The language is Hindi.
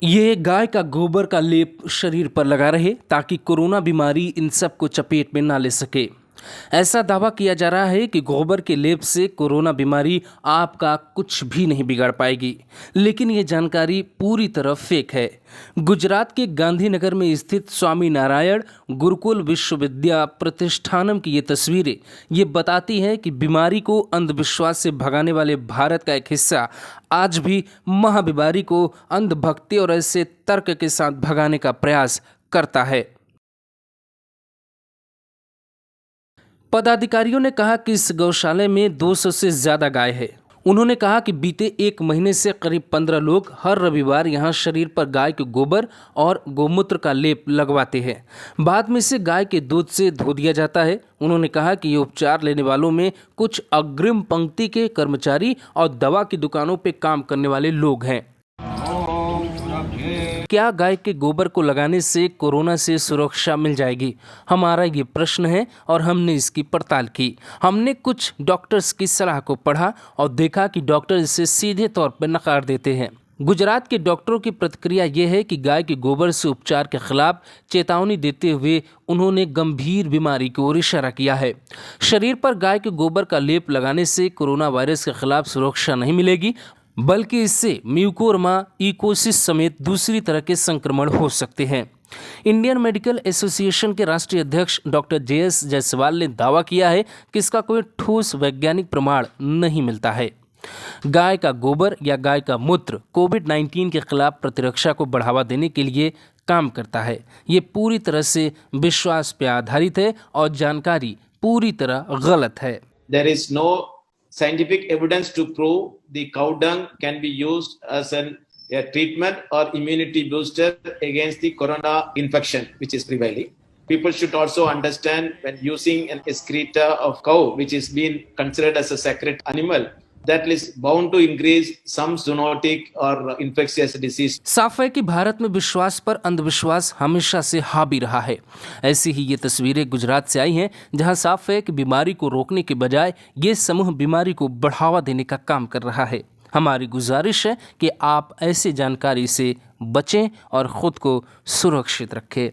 ये गाय का गोबर का लेप शरीर पर लगा रहे ताकि कोरोना बीमारी इन सबको चपेट में ना ले सके। ऐसा दावा किया जा रहा है कि गोबर के लेप से कोरोना बीमारी आपका कुछ भी नहीं बिगाड़ पाएगी, लेकिन ये जानकारी पूरी तरह फेक है। गुजरात के गांधीनगर में स्थित स्वामी नारायण गुरुकुल विश्वविद्या प्रतिष्ठानम की ये तस्वीरें ये बताती हैं कि बीमारी को अंधविश्वास से भगाने वाले भारत का एक हिस्सा आज भी महाबीमारी को अंधभक्ति और ऐसे तर्क के साथ भगाने का प्रयास करता है। पदाधिकारियों ने कहा कि इस गौशाले में 200 से ज्यादा गाय है। उन्होंने कहा कि बीते एक महीने से करीब 15 लोग हर रविवार यहां शरीर पर गाय के गोबर और गोमूत्र का लेप लगवाते हैं। बाद में इसे गाय के दूध से धो दिया जाता है। उन्होंने कहा कि ये उपचार लेने वालों में कुछ अग्रिम पंक्ति के कर्मचारी और दवा की दुकानों पर काम करने वाले लोग हैं। क्या गाय के गोबर को लगाने से कोरोना से सुरक्षा मिल जाएगी? हमारा ये प्रश्न है और हमने इसकी पड़ताल की। हमने कुछ डॉक्टर्स की सलाह को पढ़ा और देखा कि डॉक्टर इसे सीधे तौर पर नकार देते हैं। गुजरात के डॉक्टरों की प्रतिक्रिया यह है कि गाय के गोबर से उपचार के खिलाफ चेतावनी देते हुए उन्होंने गंभीर बीमारी की ओर इशारा किया है। शरीर पर गाय के गोबर का लेप लगाने से कोरोना वायरस के खिलाफ सुरक्षा नहीं मिलेगी, बल्कि इससे म्यूकोरमा इकोसिस समेत दूसरी तरह के संक्रमण हो सकते हैं। इंडियन मेडिकल एसोसिएशन के राष्ट्रीय अध्यक्ष डॉक्टर JS जायसवाल ने दावा किया है कि इसका कोई ठोस वैज्ञानिक प्रमाण नहीं मिलता है। गाय का गोबर या गाय का मूत्र कोविड-19 के खिलाफ प्रतिरक्षा को बढ़ावा देने के लिए काम करता है। ये पूरी तरह से विश्वास पर आधारित है और जानकारी पूरी तरह गलत है। There is no scientific evidence to prove the cow dung can be used as a treatment or immunity booster against the corona infection which is prevailing. People should also understand when using an excreta of cow, which is being considered as a sacred animal, that is bound to increase some zoonotic or infectious disease. साफ है कि भारत में विश्वास पर अंधविश्वास हमेशा से हावी रहा है। ऐसी ही ये तस्वीरें गुजरात से आई हैं, जहां साफ है कि बीमारी को रोकने के बजाय ये समूह बीमारी को बढ़ावा देने का काम कर रहा है। हमारी गुजारिश है कि आप ऐसी जानकारी से बचें और खुद को सुरक्षित रखें।